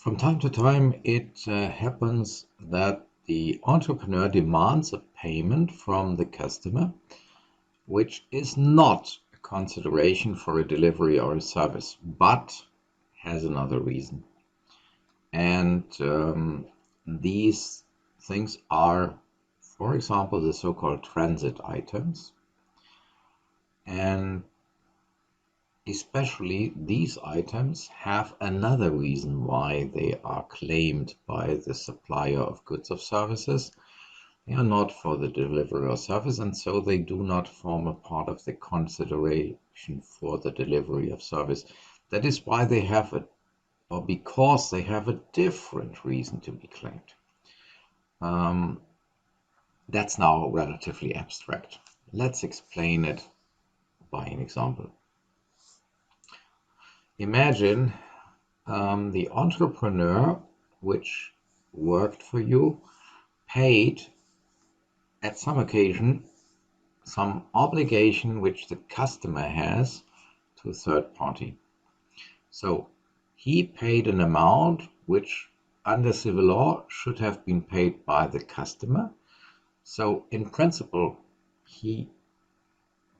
From time to time, it happens that the entrepreneur demands a payment from the customer, which is not a consideration for a delivery or a service, but has another reason. And these things are, for example, the so-called transit items. And especially these items have another reason why they are claimed by the supplier of goods or services. They are not for the delivery or service, and so they do not form a part of the consideration for the delivery of service. That is why they have or because they have a different reason to be claimed. That's now relatively abstract. Let's explain it by an example. Imagine the entrepreneur which worked for you paid at some occasion some obligation which the customer has to a third party. So he paid an amount which under civil law should have been paid by the customer. So in principle, he,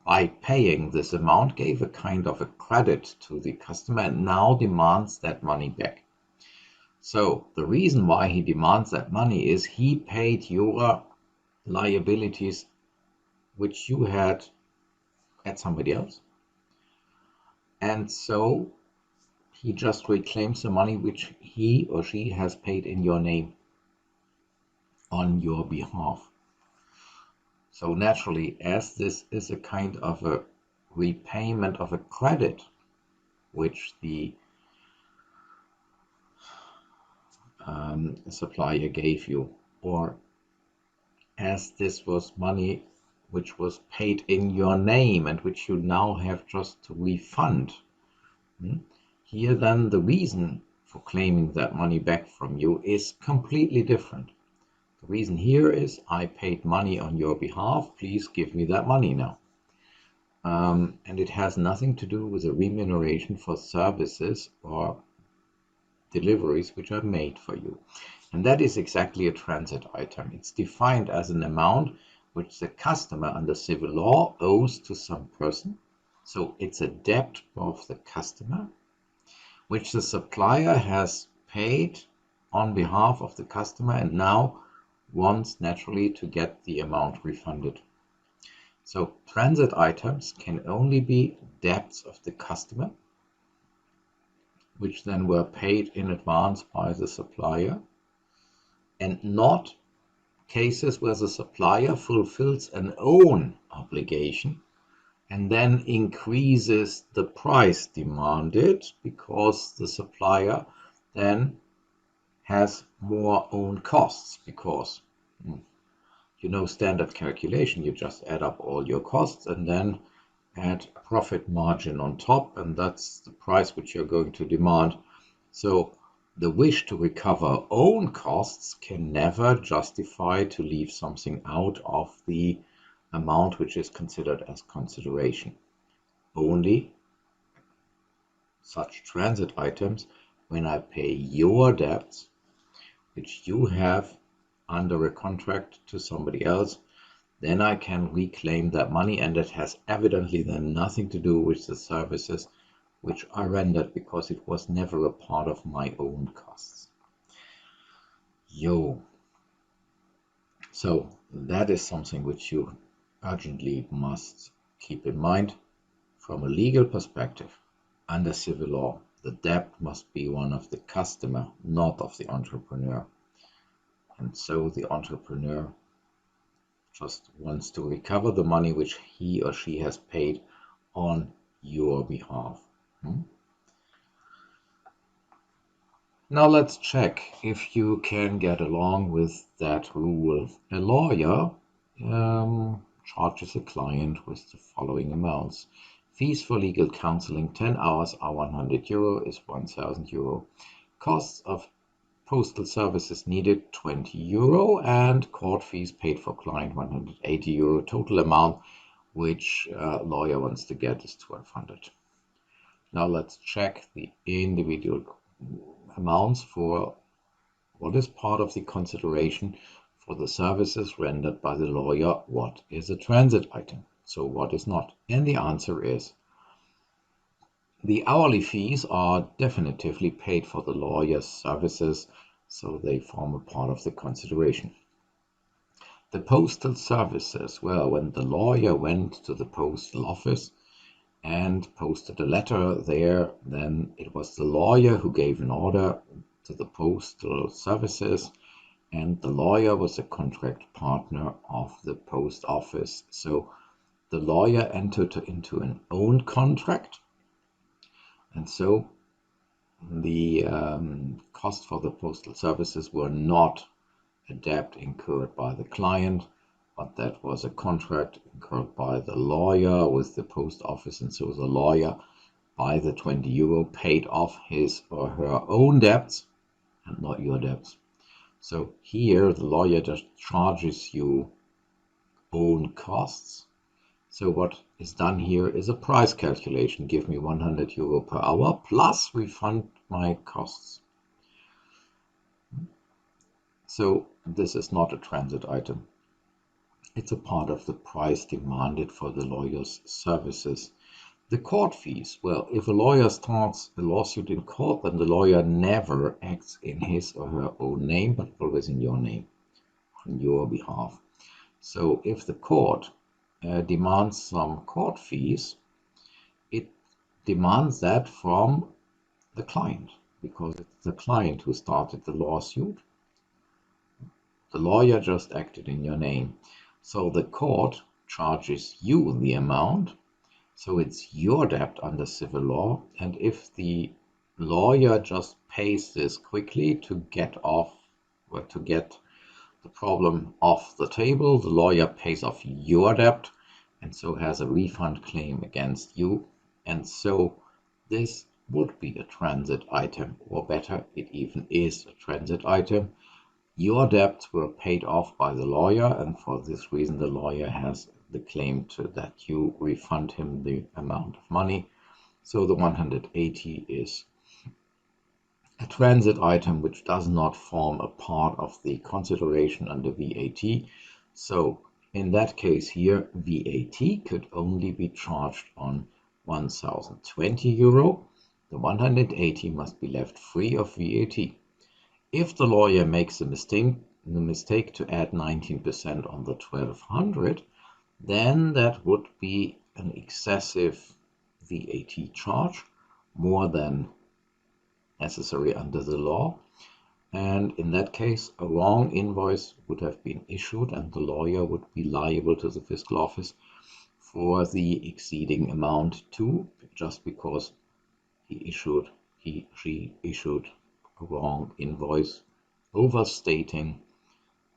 by paying this amount, gave a kind of a credit to the customer and now demands that money back. So the reason why he demands that money is he paid your liabilities which you had at somebody else. And so he just reclaims the money which he or she has paid in your name on your behalf. So naturally, as this is a kind of a repayment of a credit which the supplier gave you, or as this was money which was paid in your name and which you now have just to refund. Here then the reason for claiming that money back from you is completely different. The reason here is I paid money on your behalf, please give me that money now. And it has nothing to do with a remuneration for services or deliveries which are made for you. And that is exactly a transit item. It's defined as an amount which the customer under civil law owes to some person. So it's a debt of the customer, which the supplier has paid on behalf of the customer and now wants naturally to get the amount refunded. So transit items can only be debts of the customer, which then were paid in advance by the supplier, and not cases where the supplier fulfills an own obligation and then increases the price demanded because the supplier then has more own costs, because standard calculation, you just add up all your costs and then add profit margin on top, and that's the price which you're going to demand. So the wish to recover own costs can never justify to leave something out of the amount which is considered as consideration. Only such transit items when I pay your debts, which you have under a contract to somebody else, then I can reclaim that money, and it has evidently then nothing to do with the services which I rendered, because it was never a part of my own costs. So that is something which you urgently must keep in mind. From a legal perspective, under civil law, the debt must be one of the customer, not of the entrepreneur. And so the entrepreneur just wants to recover the money which he or she has paid on your behalf. Now let's check if you can get along with that rule. A lawyer charges a client with the following amounts. Fees for legal counseling 10 hours are 100 euro, is 1000 euro. Costs of postal services needed 20 euro, and court fees paid for client 180 euro. Total amount which lawyer wants to get is 1200. Now let's check the individual amounts for what is part of the consideration for the services rendered by the lawyer, what is a transit item, so what is not. And the answer is the hourly fees are definitively paid for the lawyer's services, so they form a part of the consideration. The postal services, well, when the lawyer went to the postal office and posted a letter there, then it was the lawyer who gave an order to the postal services, and the lawyer was a contract partner of the post office. So the lawyer entered into an own contract, and so the cost for the postal services were not a debt incurred by the client, but that was a contract incurred by the lawyer with the post office, and so the lawyer, by the 20 euro, paid off his or her own debts and not your debts. So here the lawyer just charges you own costs. So what is done here is a price calculation. Give me 100 euro per hour plus refund my costs. So this is not a transit item. It's a part of the price demanded for the lawyer's services. The court fees. Well, if a lawyer starts a lawsuit in court, then the lawyer never acts in his or her own name, but always in your name, on your behalf. So if the court demands some court fees, it demands that from the client, because it's the client who started the lawsuit. The lawyer just acted in your name. So the court charges you the amount. So it's your debt under civil law. And if the lawyer just pays this quickly to get off, or to get the problem off the table, the lawyer pays off your debt and so has a refund claim against you. And so this would be a transit item, or better, it even is a transit item. Your debts were paid off by the lawyer, and for this reason the lawyer has the claim to that you refund him the amount of money. So the 180 is a transit item which does not form a part of the consideration under VAT. So in that case here, VAT could only be charged on 1020 euro. The 180 must be left free of VAT. If the lawyer makes the mistake to add 19% on the 1200, then that would be an excessive VAT charge, more than necessary under the law. And in that case, a wrong invoice would have been issued, and the lawyer would be liable to the fiscal office for the exceeding amount too, just because she issued a wrong invoice, overstating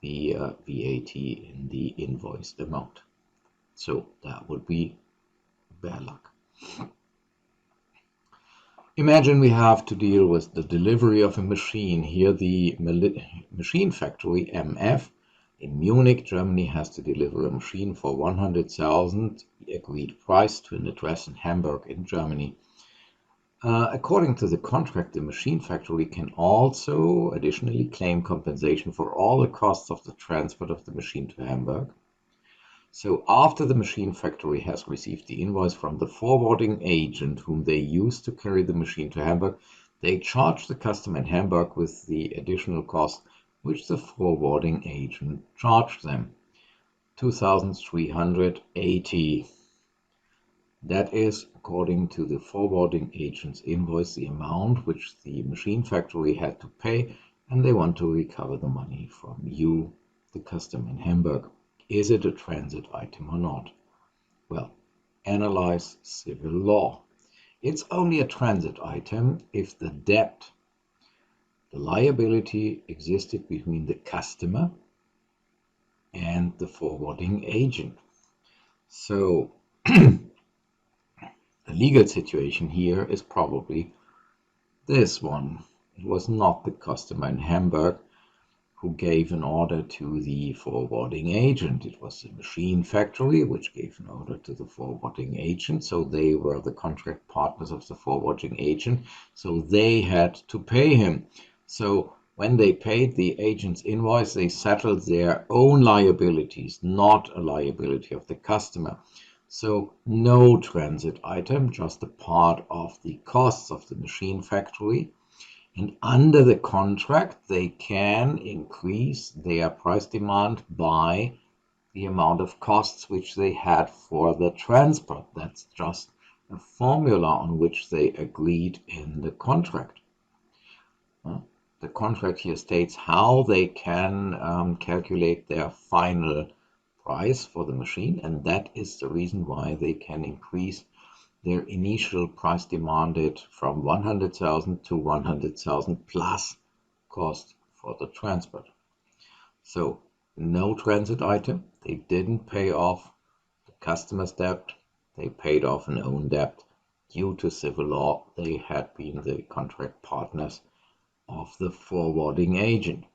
the VAT in the invoiced amount. So that would be bad luck. Imagine we have to deal with the delivery of a machine. Here the machine factory MF in Munich, Germany has to deliver a machine for 100,000, the agreed price, to an address in Hamburg in Germany. According to the contract, the machine factory can also additionally claim compensation for all the costs of the transport of the machine to Hamburg. So after the machine factory has received the invoice from the forwarding agent whom they used to carry the machine to Hamburg, they charge the customer in Hamburg with the additional cost which the forwarding agent charged them, 2,380. That is, according to the forwarding agent's invoice, the amount which the machine factory had to pay, and they want to recover the money from you, the customer in Hamburg. Is it a transit item or not? Well, analyze civil law. It's only a transit item if the debt, the liability, existed between the customer and the forwarding agent. So the legal situation here is probably this one. It was not the customer in Hamburg who gave an order to the forwarding agent. It was the machine factory which gave an order to the forwarding agent, so they were the contract partners of the forwarding agent, so they had to pay him. So when they paid the agent's invoice, they settled their own liabilities, not a liability of the customer. So no transit item, just a part of the costs of the machine factory. And under the contract, they can increase their price demand by the amount of costs which they had for the transport. That's just a formula on which they agreed in the contract. The contract here states how they can calculate their final price for the machine, and that is the reason why they can increase their initial price demanded from 100,000 to 100,000 plus cost for the transport. So no transit item. They didn't pay off the customer's debt. They paid off an own debt. Due to civil law, they had been the contract partners of the forwarding agent.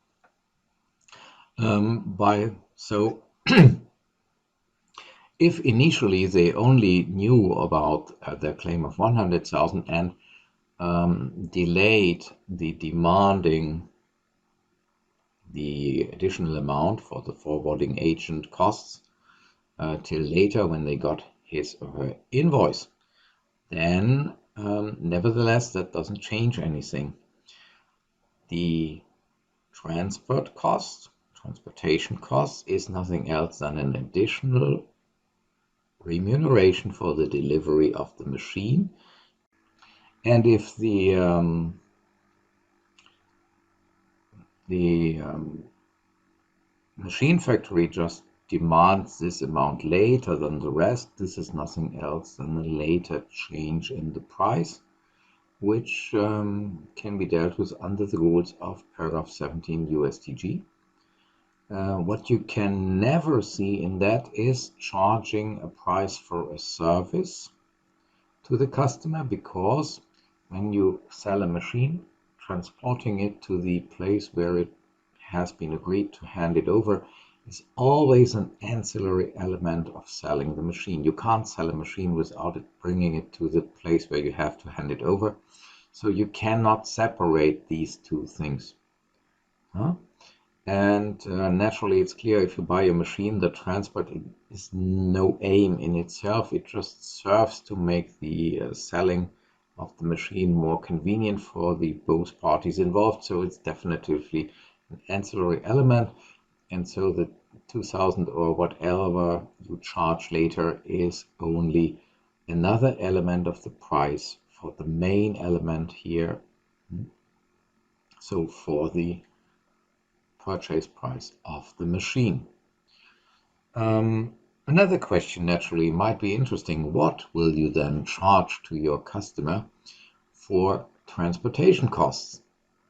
If initially they only knew about their claim of 100,000 and delayed the demanding the additional amount for the forwarding agent costs till later when they got his or her invoice, then nevertheless that doesn't change anything. The transportation cost is nothing else than an additional remuneration for the delivery of the machine. And if the machine factory just demands this amount later than the rest, this is nothing else than a later change in the price, which can be dealt with under the rules of paragraph 17 USTG. What you can never see in that is charging a price for a service to the customer, because when you sell a machine, transporting it to the place where it has been agreed to hand it over is always an ancillary element of selling the machine. You can't sell a machine without it bringing it to the place where you have to hand it over. So you cannot separate these two things. And naturally, it's clear if you buy a machine, the transport is no aim in itself. It just serves to make the selling of the machine more convenient for the both parties involved. So it's definitely an ancillary element. And so the 2,000 or whatever you charge later is only another element of the price for the main element here. So for the purchase price of the machine. Another question naturally might be interesting. What will you then charge to your customer for transportation costs?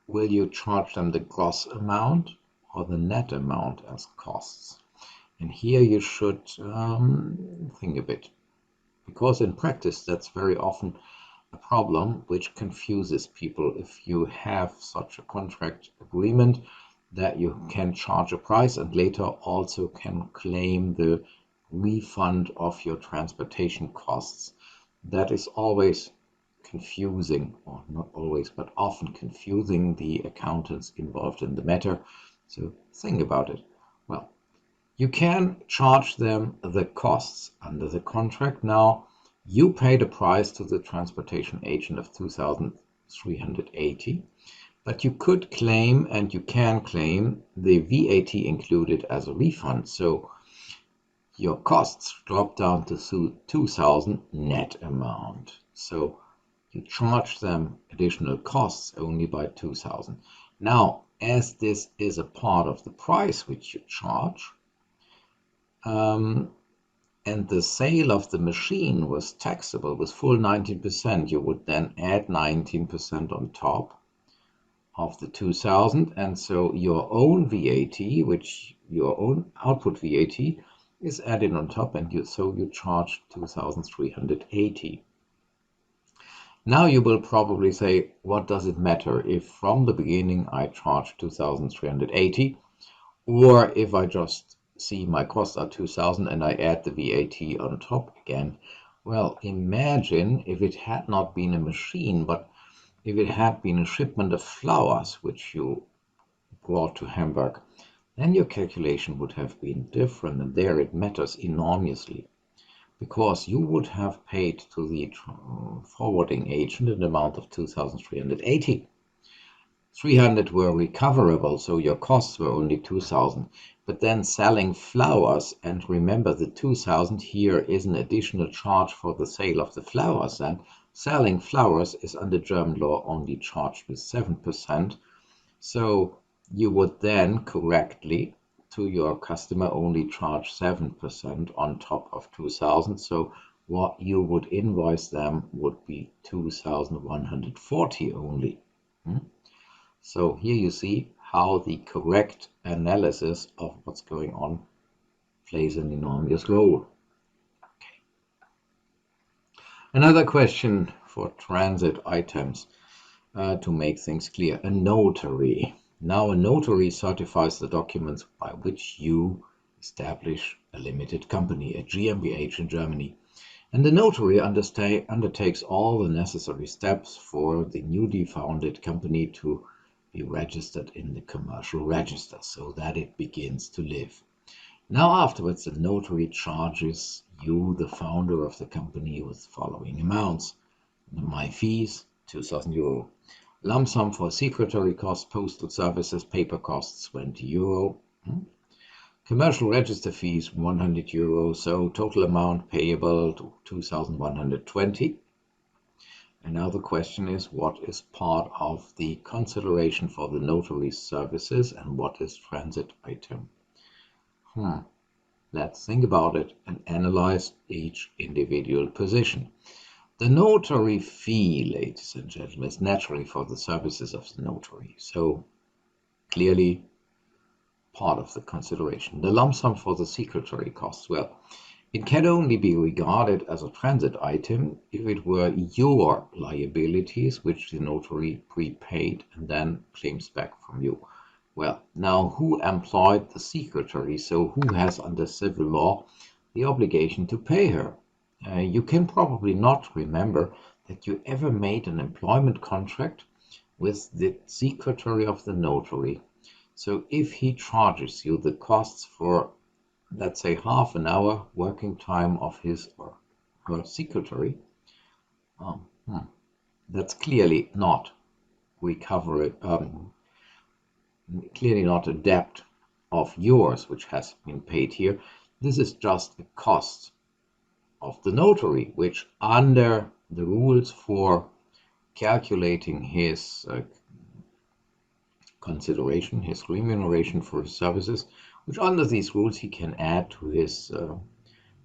Will you charge them the gross amount or the net amount as costs? And here you should think a bit, because in practice that's very often a problem which confuses people. If you have such a contract agreement that you can charge a price and later also can claim the refund of your transportation costs, that is always confusing, or not always, but often confusing the accountants involved in the matter. So think about it. Well, you can charge them the costs under the contract. Now, you paid a price to the transportation agent of 2,380. But you could claim, and you can claim, the VAT included as a refund. So your costs drop down to 2,000 net amount. So you charge them additional costs only by 2,000. Now, as this is a part of the price which you charge, and the sale of the machine was taxable with full 19%, you would then add 19% on top of the 2,000, and so your own VAT, which your own output VAT, is added on top, and you charge 2,380. Now you will probably say, what does it matter if from the beginning I charge 2,380 Or if I just see my costs are 2,000 and I add the VAT on top again, well, imagine if it had not been a machine, but if it had been a shipment of flowers which you brought to Hamburg, then your calculation would have been different, and there it matters enormously, because you would have paid to the forwarding agent an amount of 2,380. 300 were recoverable, so your costs were only 2,000. But then selling flowers, and remember the 2,000 here is an additional charge for the sale of the flowers, and selling flowers is under German law only charged with 7%. So you would then correctly to your customer only charge 7% on top of 2,000. So what you would invoice them would be 2,140 only. So here you see how the correct analysis of what's going on plays an enormous role. Okay. Another question for transit items to make things clear. A notary. Now a notary certifies the documents by which you establish a limited company, a GmbH in Germany. And the notary undertakes all the necessary steps for the newly founded company to be registered in the commercial register so that it begins to live. Now afterwards, the notary charges you, the founder of the company, with the following amounts. My fees, 2,000 euro. Lump sum for secretary costs, postal services, paper costs, 20 euro. Commercial register fees, 100 euro. So total amount payable to 2,120. And now the question is, what is part of the consideration for the notary services and what is transit item? Let's think about it and analyze each individual position. The notary fee, ladies and gentlemen, is naturally for the services of the notary. So clearly part of the consideration. The lump sum for the secretary costs, well, it can only be regarded as a transit item if it were your liabilities which the notary prepaid and then claims back from you. Well, now who employed the secretary? So who has under civil law the obligation to pay her? You can probably not remember that you ever made an employment contract with the secretary of the notary. So if he charges you the costs for, let's say, half an hour working time of his or her secretary, that's clearly not clearly not a debt of yours which has been paid here. This is just a cost of the notary, which under the rules for calculating his consideration, his remuneration for his services, which under these rules he can add to his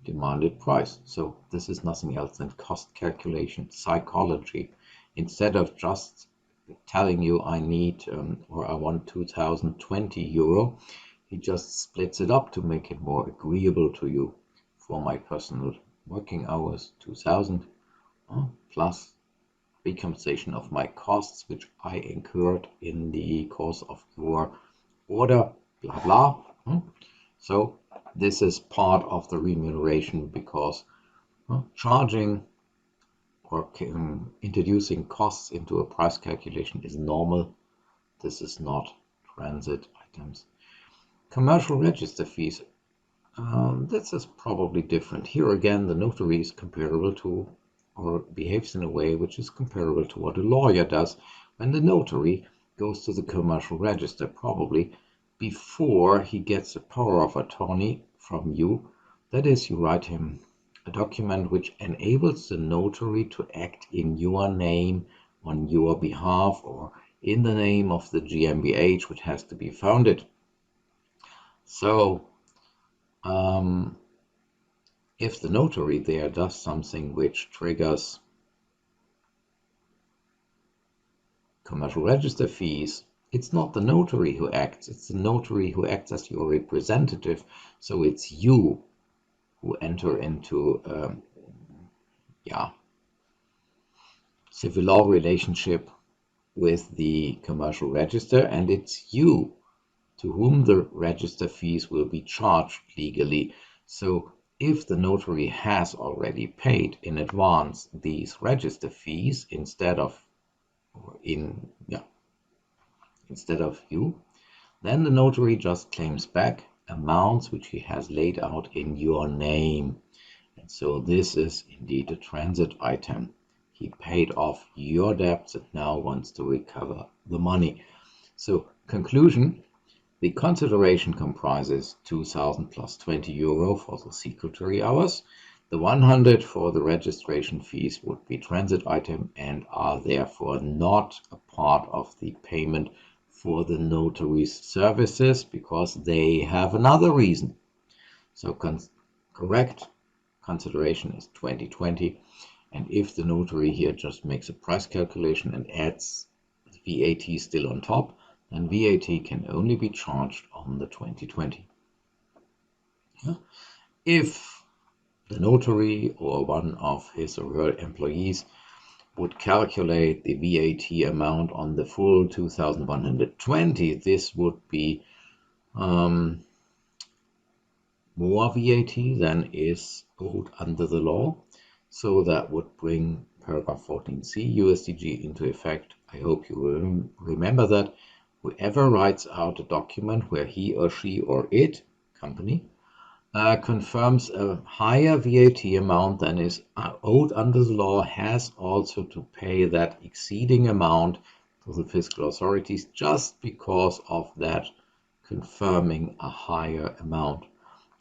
demanded price. So this is nothing else than cost calculation, psychology. Instead of just telling you I need or I want 2,020 euro, he just splits it up to make it more agreeable to you. For my personal working hours, 2,000 plus recompensation of my costs which I incurred in the course of your order, blah blah. So this is part of the remuneration, because charging or introducing costs into a price calculation is normal. This is not transit items. Commercial register fees, this is probably different. Here again, the notary is comparable to, or behaves in a way which is comparable to what a lawyer does when the notary goes to the commercial register, probably before he gets a power of attorney from you. That is, you write him a document which enables the notary to act in your name, on your behalf, or in the name of the GmbH which has to be founded. So if the notary there does something which triggers commercial register fees, it's not the notary who acts, it's the notary who acts as your representative. So it's you who enter into civil law relationship with the commercial register, and it's you to whom the register fees will be charged legally. So if the notary has already paid in advance these register fees instead of you, then the notary just claims back amounts which he has laid out in your name. And so this is indeed a transit item. He paid off your debts and now wants to recover the money. So conclusion, the consideration comprises 2,000 plus 20 euro for the secretary hours. The 100 for the registration fees would be transit item and are therefore not a part of the payment for the notary's services because they have another reason. So correct consideration is 2020. And if the notary here just makes a price calculation and adds VAT still on top, then VAT can only be charged on the 2020. Yeah. If the notary or one of his or her employees would calculate the VAT amount on the full 2,120, this would be more VAT than is owed under the law. So that would bring paragraph 14c USDG into effect. I hope you will remember that. Whoever writes out a document where he or she or it, company, confirms a higher VAT amount than is owed under the law has also to pay that exceeding amount to the fiscal authorities just because of that confirming a higher amount.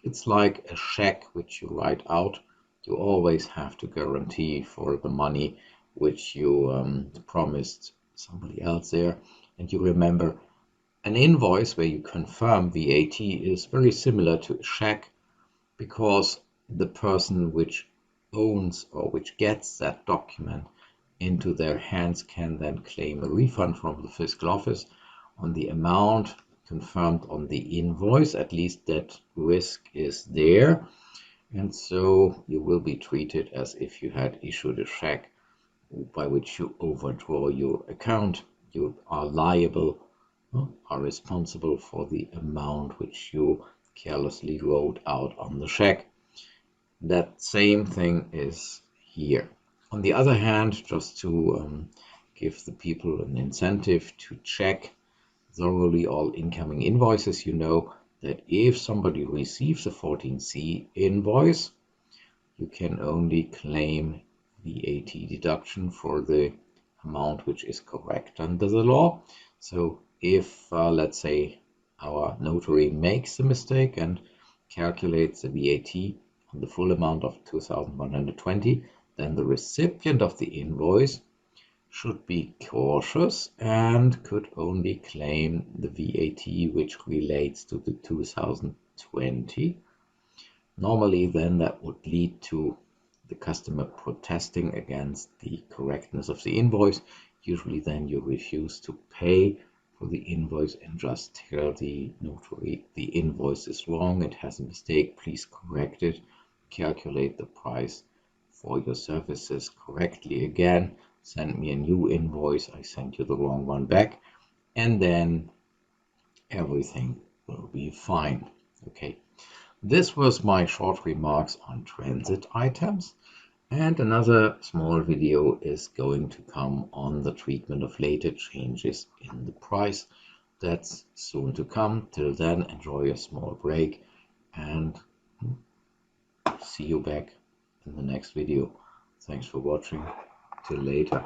It's like a check which you write out. You always have to guarantee for the money which you promised somebody else there. And you remember, an invoice where you confirm VAT is very similar to a check because the person which owns or which gets that document into their hands can then claim a refund from the fiscal office on the amount confirmed on the invoice. At least that risk is there. And so you will be treated as if you had issued a check by which you overdraw your account. You are liable, are responsible for the amount which you carelessly wrote out on the check. That same thing is here. On the other hand, just to give the people an incentive to check thoroughly all incoming invoices, you know that if somebody receives a 14C invoice, you can only claim VAT deduction for the amount which is correct under the law. So if, let's say, our notary makes a mistake and calculates the VAT on the full amount of 2,120, then the recipient of the invoice should be cautious and could only claim the VAT which relates to the 2020. Normally then that would lead to the customer protesting against the correctness of the invoice. Usually then you refuse to pay for the invoice and just tell the notary the invoice is wrong, it has a mistake, please correct it, calculate the price for your services correctly again, send me a new invoice, I sent you the wrong one back, and then everything will be fine. Okay, this was my short remarks on transit items, and another small video is going to come on the treatment of later changes in the price. That's soon to come. Till then, enjoy a small break and see you back in the next video. Thanks for watching. Till later.